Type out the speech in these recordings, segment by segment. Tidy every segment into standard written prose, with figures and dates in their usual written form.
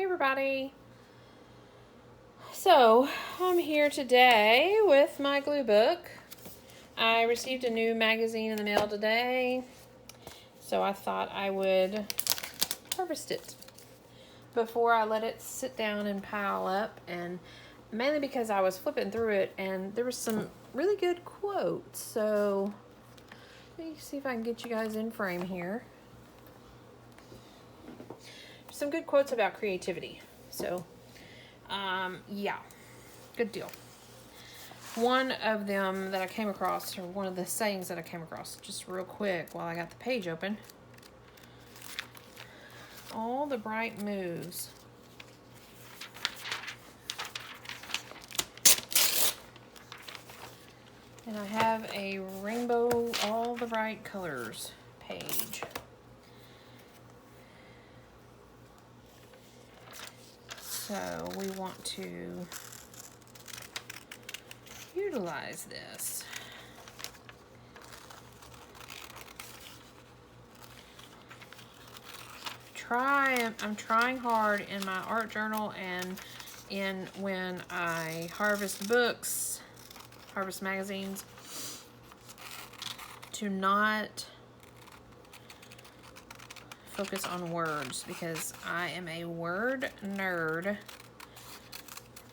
everybody. So, I'm here today with my glue book. I received a new magazine in the mail today, so I thought I would harvest it before I let it sit down and pile up, and mainly because I was flipping through it and there was some really good quotes. So, let me see if I can get you guys in frame here. Some good quotes about creativity. So, yeah, good deal. One of them that I came across, or one of the sayings that I came across, just real quick while I got the page open. All the bright moves. And I have a rainbow, all the bright colors page. So we want to utilize this. I'm trying hard in my art journal and when I harvest books, harvest magazines, to not focus on words, because I am a word nerd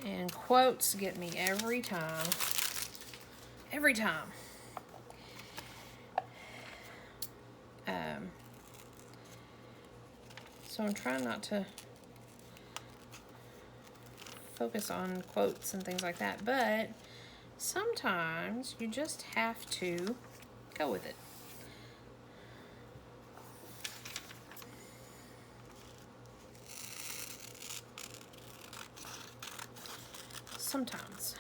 and quotes get me every time. Every time. So I'm trying not to focus on quotes and things like that, but sometimes you just have to go with it. Sometimes.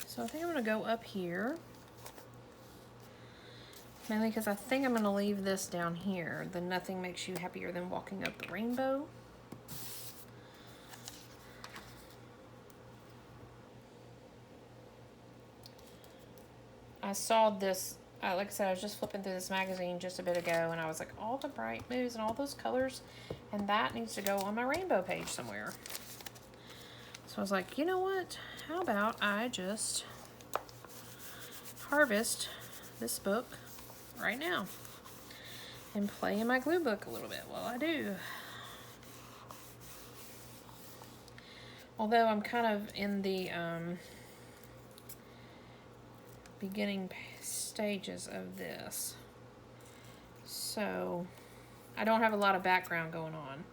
So I think I'm going to go up here. Mainly because I think I'm going to leave this down here. The nothing makes you happier than walking up the rainbow. I saw this, like I said, I was just flipping through this magazine just a bit ago, and I was like, all the bright moves and all those colors, and that needs to go on my rainbow page somewhere. So I was like, you know what? How about I just harvest this book right now and play in my glue book a little bit while I do. Although I'm kind of in the beginning stages of this, so I don't have a lot of background going on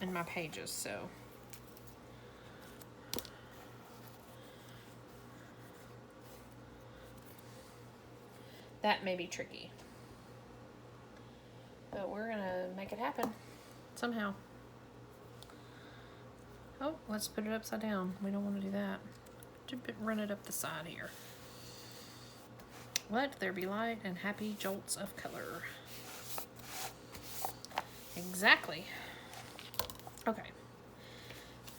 in my pages, so that may be tricky. But we're gonna make it happen somehow. Oh, let's put it upside down. We don't want to do that. Run it up the side here. Let there be light and happy jolts of color. Exactly. Okay.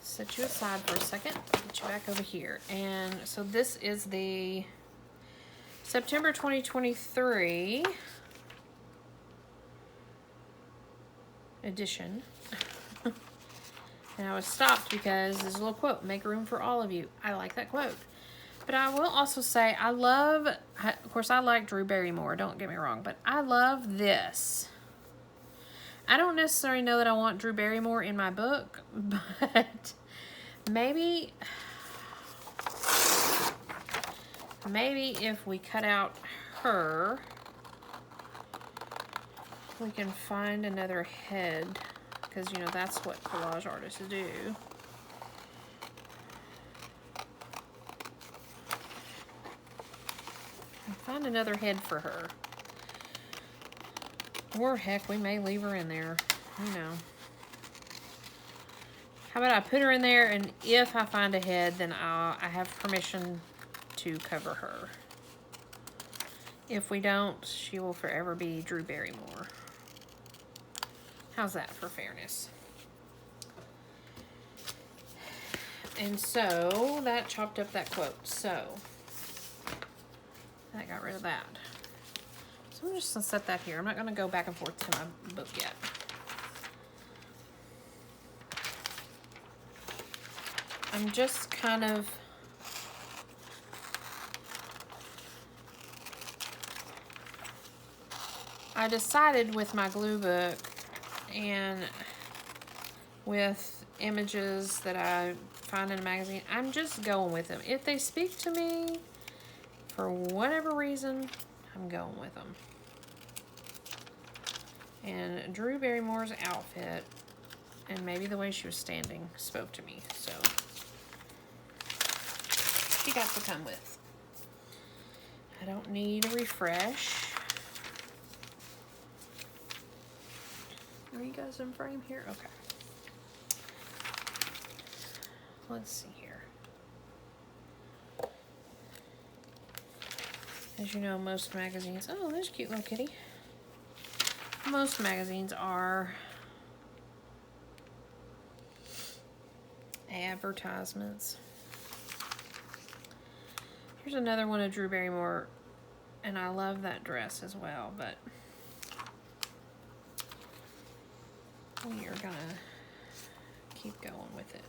Set you aside for a second. Get you back over here. And so this is the September 2023 edition. And I was stopped because there's a little quote, make room for all of you. I like that quote. But I will also say, of course I like Drew Barrymore, don't get me wrong, but I love this. I don't necessarily know that I want Drew Barrymore in my book, but maybe if we cut out her, we can find another head. Because, you know, that's what collage artists do. And find another head for her. Or, heck, we may leave her in there. You know. How about I put her in there, and if I find a head, then I have permission to cover her. If we don't, she will forever be Drew Barrymore. How's that for fairness? And so that chopped up that quote. So that got rid of that. So I'm just gonna set that here. I'm not gonna go back and forth to my book yet. I'm just kind of I decided with my glue book and with images that I find in a magazine, I'm just going with them. If they speak to me for whatever reason, I'm going with them. And Drew Barrymore's outfit and maybe the way she was standing spoke to me, so she got to come with. I don't need a refresh. Are you guys in frame here? Okay. Let's see here. As you know, most magazines... Oh, there's a cute little kitty. Most magazines are advertisements. Here's another one of Drew Barrymore, and I love that dress as well, but we are gonna keep going with it.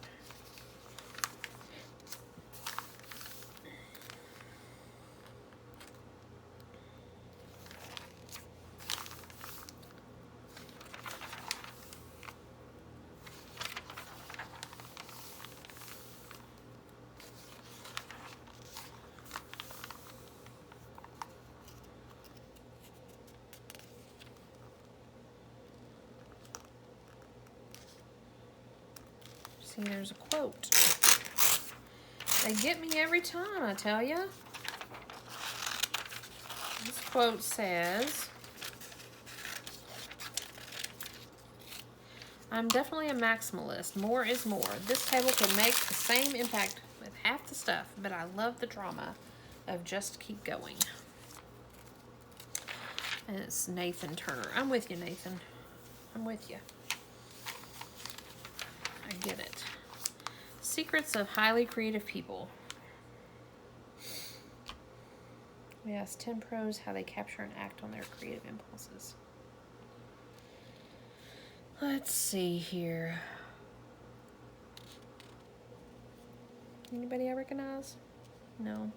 See, there's a quote. They get me every time, I tell ya. This quote says, I'm definitely a maximalist. More is more. This table can make the same impact with half the stuff, but I love the drama of just keep going. And it's Nathan Turner. I'm with you, Nathan. I'm with you. I get it. Secrets of highly creative people. We asked 10 pros how they capture and act on their creative impulses. Let's see here. Anybody I recognize? No.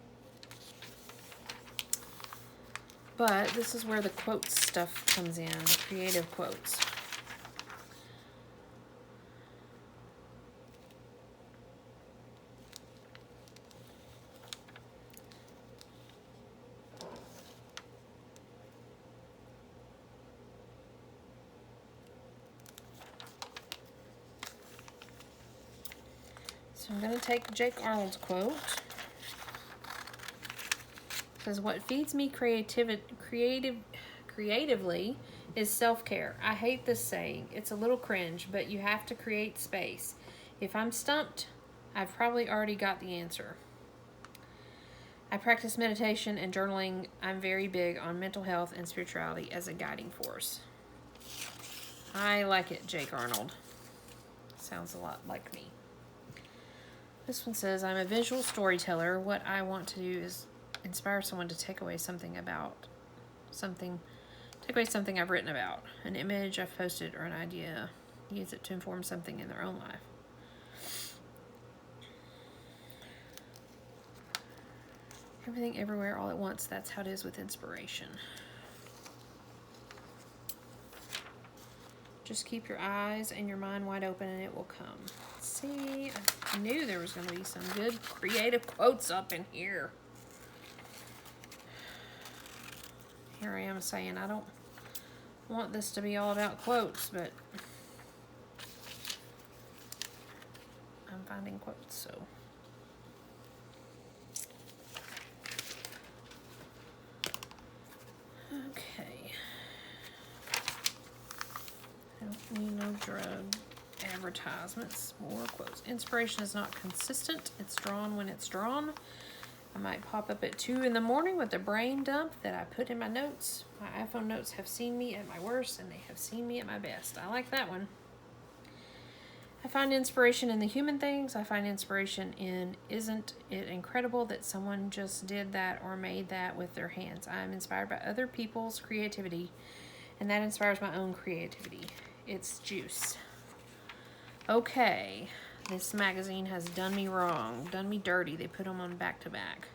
But this is where the quotes stuff comes in, creative quotes. So I'm going to take Jake Arnold's quote. It says, what feeds me creatively is self-care. I hate this saying. It's a little cringe, but you have to create space. If I'm stumped, I've probably already got the answer. I practice meditation and journaling. I'm very big on mental health and spirituality as a guiding force. I like it, Jake Arnold. Sounds a lot like me. This one says, I'm a visual storyteller. What I want to do is inspire someone to take away something I've written about, an image I've posted, or an idea. Use it to inform something in their own life. Everything, everywhere, all at once. That's how it is with inspiration. Just keep your eyes and your mind wide open and it will come. See, I knew there was going to be some good creative quotes up in here. Here I am saying I don't want this to be all about quotes, but I'm finding quotes, so. Okay. I don't need no drug advertisements. More quotes. Inspiration is not consistent. It's drawn when it's drawn. I might pop up at 2 in the morning with a brain dump that I put in my notes. My iPhone notes have seen me at my worst and they have seen me at my best. I like that one. I find inspiration in the human things. I find inspiration in, isn't it incredible that someone just did that or made that with their hands? I am inspired by other people's creativity, and that inspires my own creativity. It's juice. Okay, this magazine has done me wrong, done me dirty. They put them on back to back.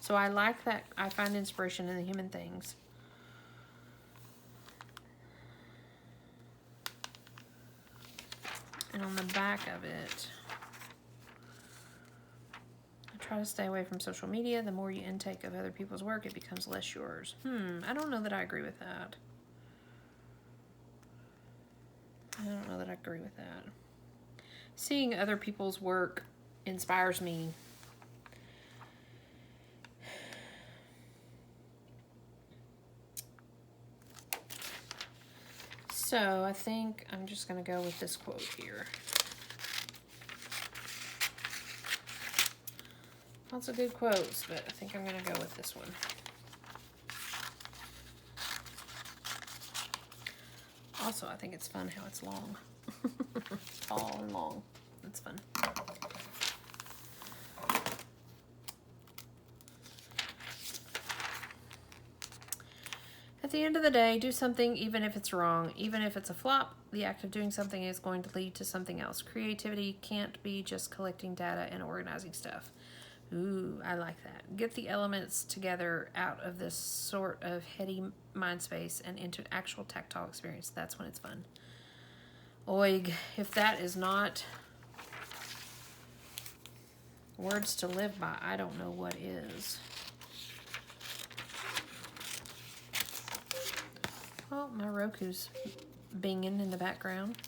So I like that. I find inspiration in the human things. And on the back of it, I try to stay away from social media. The more you intake of other people's work, it becomes less yours. I don't know that I agree with that. I don't know that I agree with that. Seeing other people's work inspires me. So I think I'm just going to go with this quote here. Lots of good quotes, but I think I'm going to go with this one. Also, I think it's fun how it's long. Tall and long. That's fun. At the end of the day, do something even if it's wrong. Even if it's a flop, the act of doing something is going to lead to something else. Creativity can't be just collecting data and organizing stuff. Ooh, I like that. Get the elements together out of this sort of heady mind space and into actual tactile experience. That's when it's fun. Oig, if that is not words to live by, I don't know what is. Oh, my Roku's binging in the background.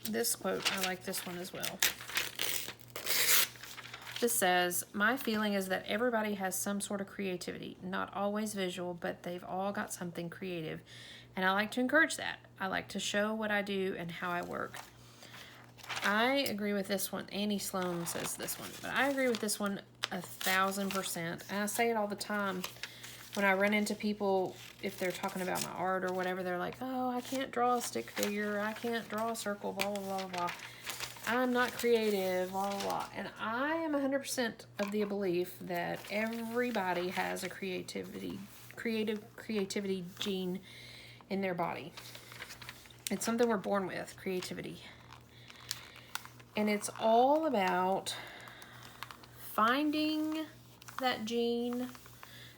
This quote, I like this one as well. This says, my feeling is that everybody has some sort of creativity, not always visual, but they've all got something creative. And I like to encourage that. I like to show what I do and how I work. I agree with this one. Annie Sloan says this one, but I agree with this one 1,000%. And I say it all the time when I run into people, if they're talking about my art or whatever, they're like, oh, I can't draw a stick figure. I can't draw a circle, blah, blah, blah, blah. I'm not creative, blah, blah, blah. And I am 100% of the belief that everybody has a creativity gene in their body. It's something we're born with, creativity. And it's all about finding that gene,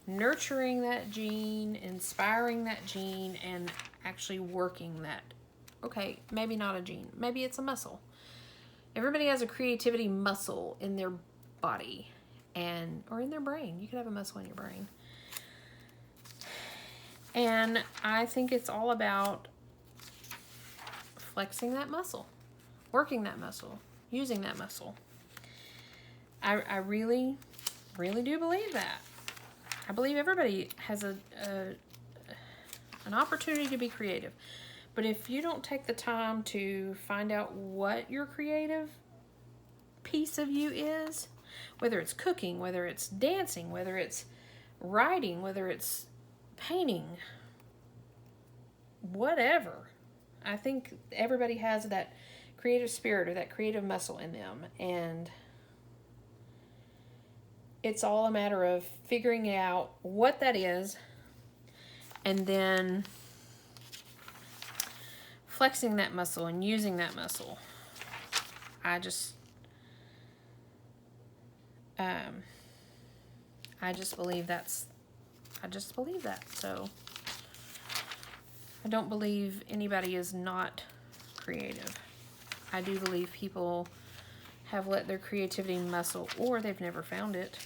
nurturing that gene, inspiring that gene, and actually working that. Okay, maybe not a gene. Maybe it's a muscle. Everybody has a creativity muscle in their body or in their brain. You could have a muscle in your brain. And I think it's all about flexing that muscle, working that muscle, using that muscle. I really, really do believe that. I believe everybody has an opportunity to be creative. But if you don't take the time to find out what your creative piece of you is, whether it's cooking, whether it's dancing, whether it's writing, whether it's painting, whatever, I think everybody has that creative spirit or that creative muscle in them. And it's all a matter of figuring out what that is and then flexing that muscle and using that muscle. I just believe I just believe that. So I don't believe anybody is not creative. I do believe people have let their creativity muscle, or they've never found it.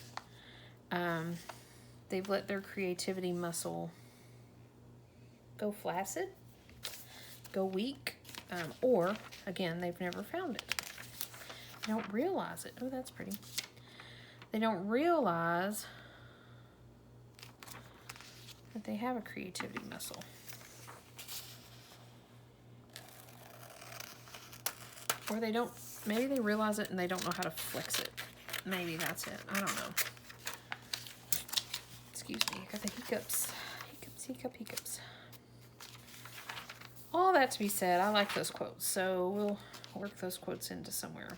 They've let their creativity muscle go flaccid, go weak, or again, they've never found it. They don't realize it. Oh, that's pretty. They don't realize that they have a creativity muscle. Or they don't, maybe they realize it and they don't know how to flex it. Maybe that's it. I don't know. Excuse me, I got the hiccups. Hiccups. All that to be said, I like those quotes, so we'll work those quotes into somewhere.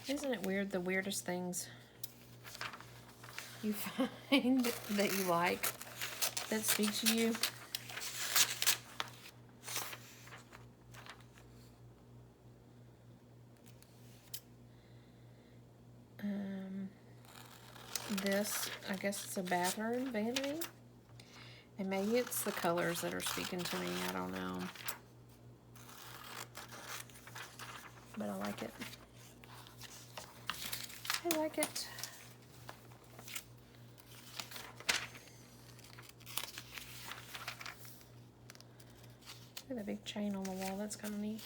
Isn't it weird, the weirdest things you find that you like, that speak to you? This, I guess it's a bathroom vanity. And maybe it's the colors that are speaking to me. I don't know. But I like it. I like it. Look at the big chain on the wall. That's kind of neat.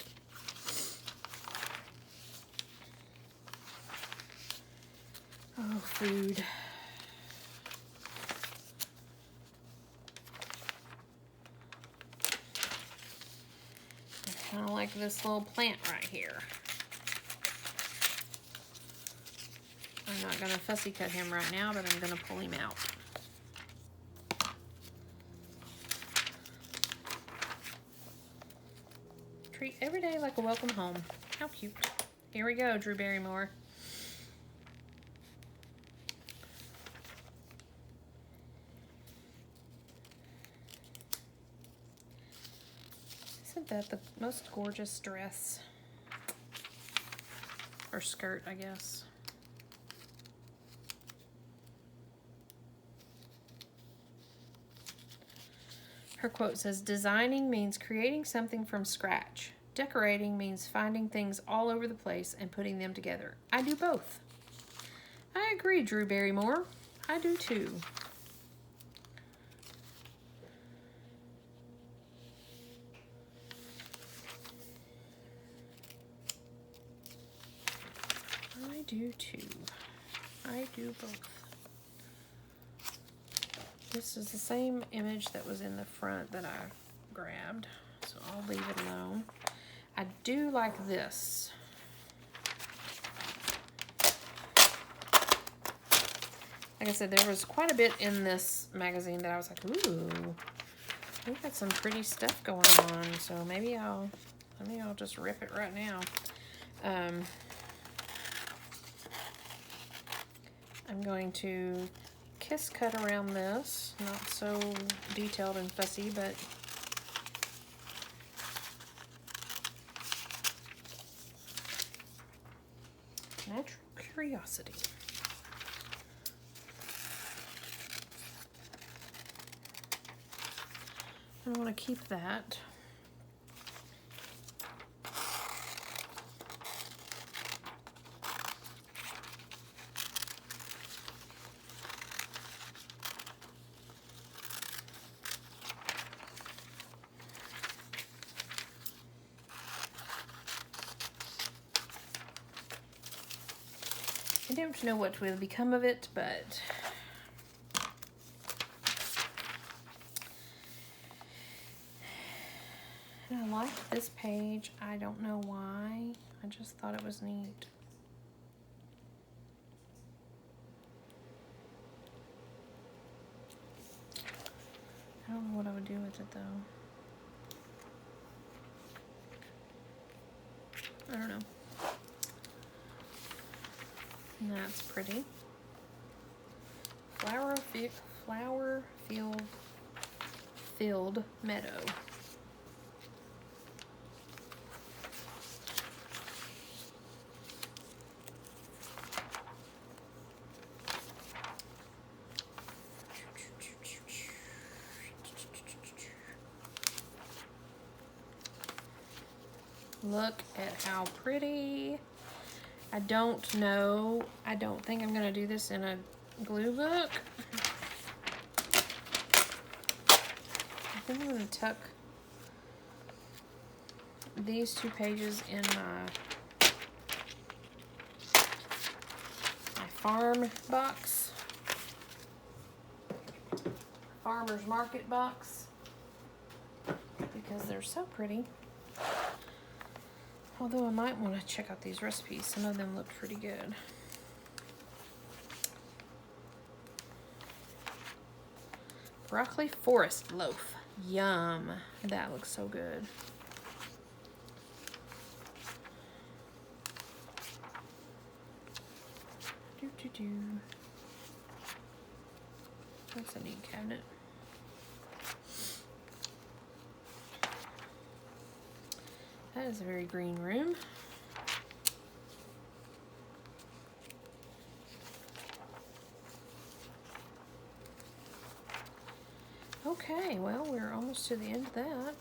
Oh, food. I kind of like this little plant right here. I'm not going to fussy cut him right now, but I'm going to pull him out. Treat every day like a welcome home. How cute. Here we go, Drew Barrymore. Isn't that the most gorgeous dress? Or skirt, I guess. Her quote says, "Designing means creating something from scratch. Decorating means finding things all over the place and putting them together. I do both." I agree, Drew Barrymore. I do too. I do too. I do both. This is the same image that was in the front that I grabbed, so I'll leave it alone. I do like this. Like I said, there was quite a bit in this magazine that I was like, ooh, we got some pretty stuff going on, so maybe I'll just rip it right now. I'm going to kiss cut around this, not so detailed and fussy, but natural curiosity. I want to keep that. I don't know what will become of it, but I like this page. I don't know why. I just thought it was neat. I don't know what I would do with it though. I don't know. And that's pretty. Flower field filled meadow. Look at how pretty. I don't know. I don't think I'm going to do this in a glue book. I think I'm going to tuck these two pages in my farm box. Farmer's Market box. Because because they're so pretty. Although I might want to check out these recipes. Some of them look pretty good. Broccoli forest loaf. Yum. That looks so good. Do. That's a neat cabinet. That is a very green room. Okay, well, we're almost to the end of that.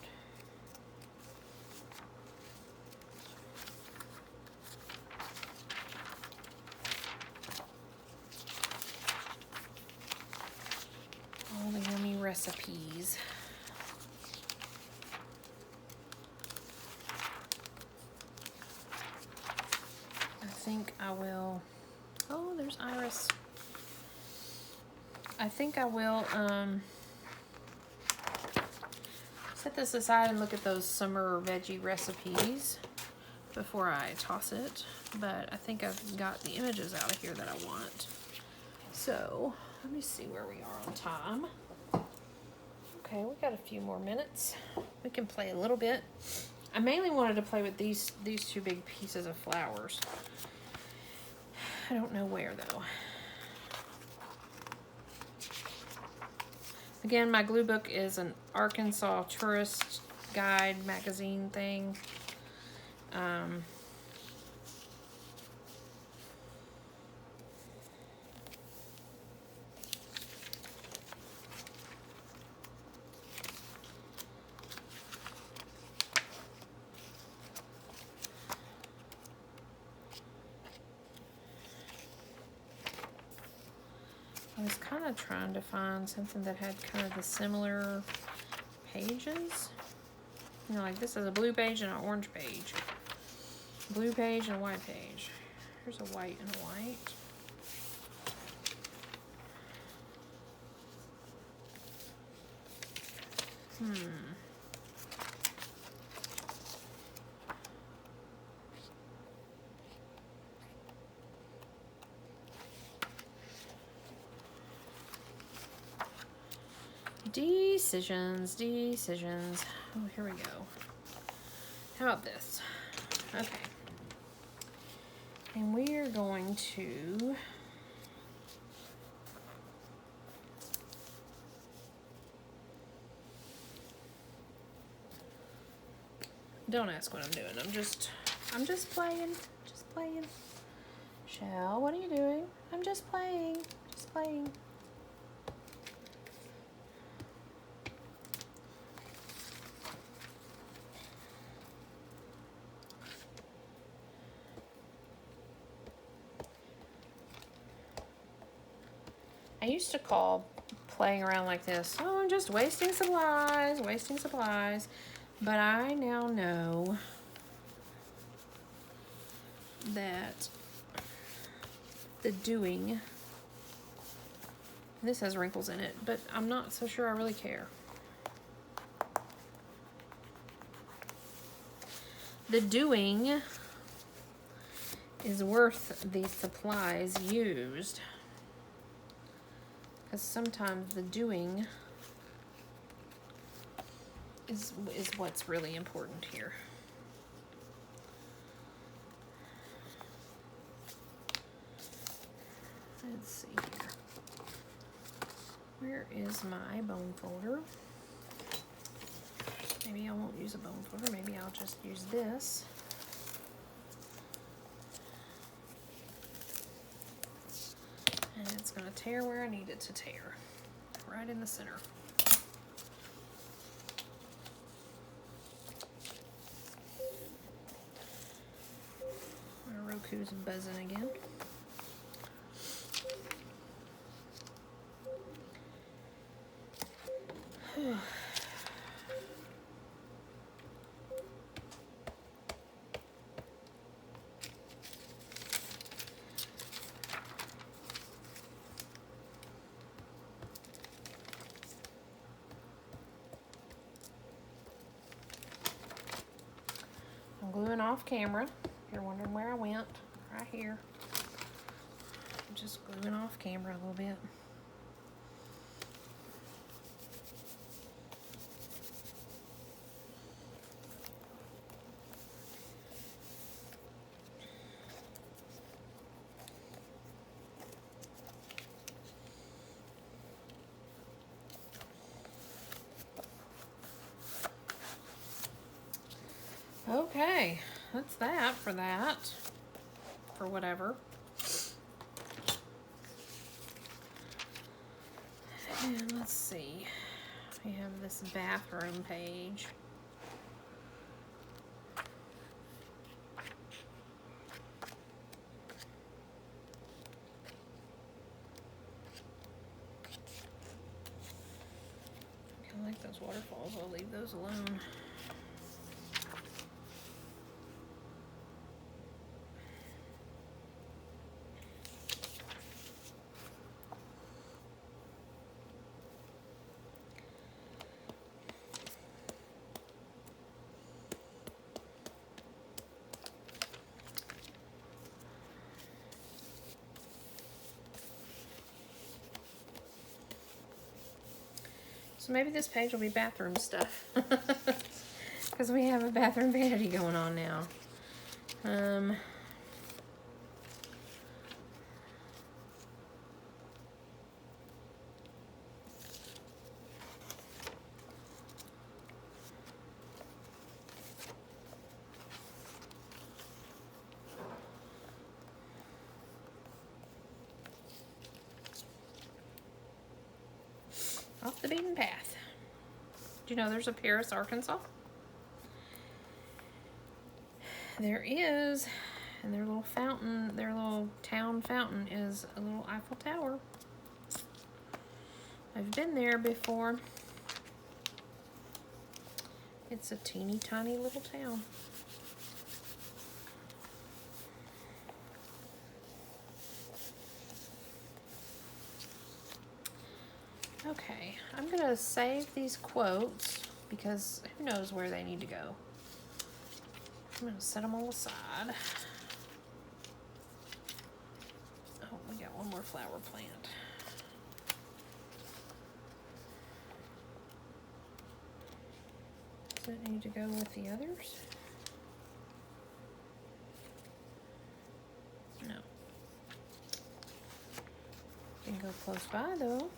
All the yummy recipes. I think I will, oh, there's Iris. I think I will set this aside and look at those summer veggie recipes before I toss it. But I think I've got the images out of here that I want. So let me see where we are on time. Okay, we got a few more minutes. We can play a little bit. I mainly wanted to play with these two big pieces of flowers. I don't know where though. Again, my glue book is an Arkansas tourist guide magazine thing. I was kind of trying to find something that had kind of the similar pages. You know, like this is a blue page and an orange page. Blue page and a white page. Here's a white and a white. Decisions. Oh, here we go. How about this? Okay. And we are going to don't ask what I'm doing. I'm just playing. Just playing. Shell, what are you doing? I'm just playing. Just playing. I used to call playing around like this, oh, I'm just wasting supplies. But I now know that the doing, this has wrinkles in it, but I'm not so sure I really care. The doing is worth the supplies used. Because sometimes the doing is what's really important here. Let's see here. Where is my bone folder? Maybe I won't use a bone folder. Maybe I'll just use this. And it's going to tear where I need it to tear. Right in the center. My Roku's buzzing again. off camera. If you're wondering where I went, right here. I'm just gluing off camera a little bit. Okay, that's that for that. For whatever. And let's see. We have this bathroom page. I like those waterfalls. I'll leave those alone. So maybe this page will be bathroom stuff. Because we have a bathroom vanity going on now. Off the beaten path. Do you know there's a Paris, Arkansas? There is, and their little fountain, their little town fountain is a little Eiffel Tower. I've been there before. It's a teeny tiny little town. Okay, I'm gonna save these quotes because who knows where they need to go. I'm gonna set them all aside. Oh, we got one more flower plant. Does it need to go with the others? No. Can go close by though.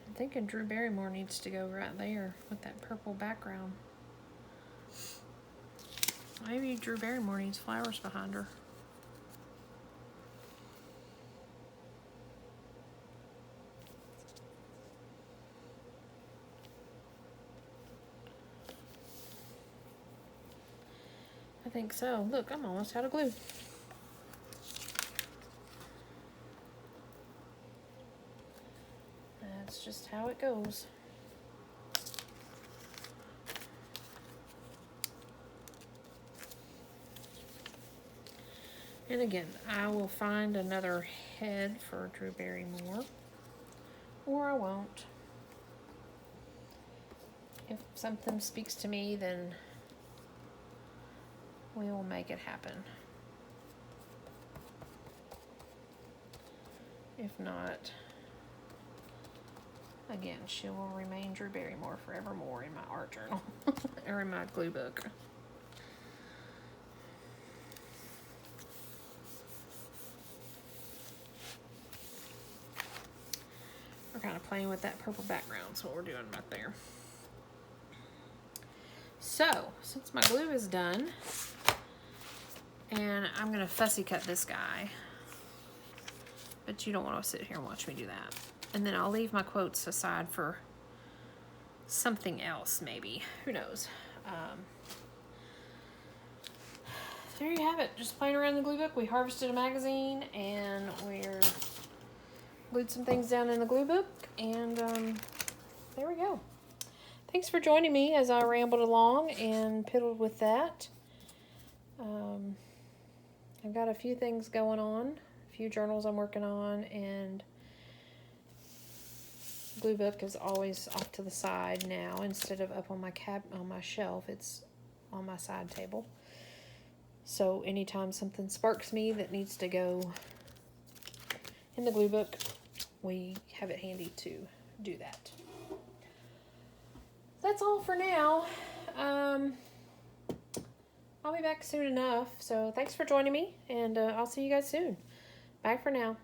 I'm thinking Drew Barrymore needs to go right there with that purple background. Maybe Drew Barrymore needs flowers behind her. I think so. Look, I'm almost out of glue. That's just how it goes. And again, I will find another head for Drew Barrymore, or I won't. If something speaks to me, then we will make it happen. If not, again, she will remain Drew Barrymore forevermore in my art journal or in my glue book. We're kind of playing with that purple background. That's what we're doing back there. So, since my glue is done, and I'm going to fussy cut this guy, but you don't want to sit here and watch me do that. And then I'll leave my quotes aside for something else, maybe. Who knows? There you have it. Just playing around the glue book. We harvested a magazine, and we're glued some things down in the glue book, and there we go. Thanks for joining me as I rambled along and piddled with that. I've got a few things going on, a few journals I'm working on, and Glue Book is always off to the side now. Instead of up on my shelf, it's on my side table. So anytime something sparks me that needs to go in the Glue Book, we have it handy to do that. That's all for now. I'll be back soon enough. So thanks for joining me, and I'll see you guys soon. Bye for now.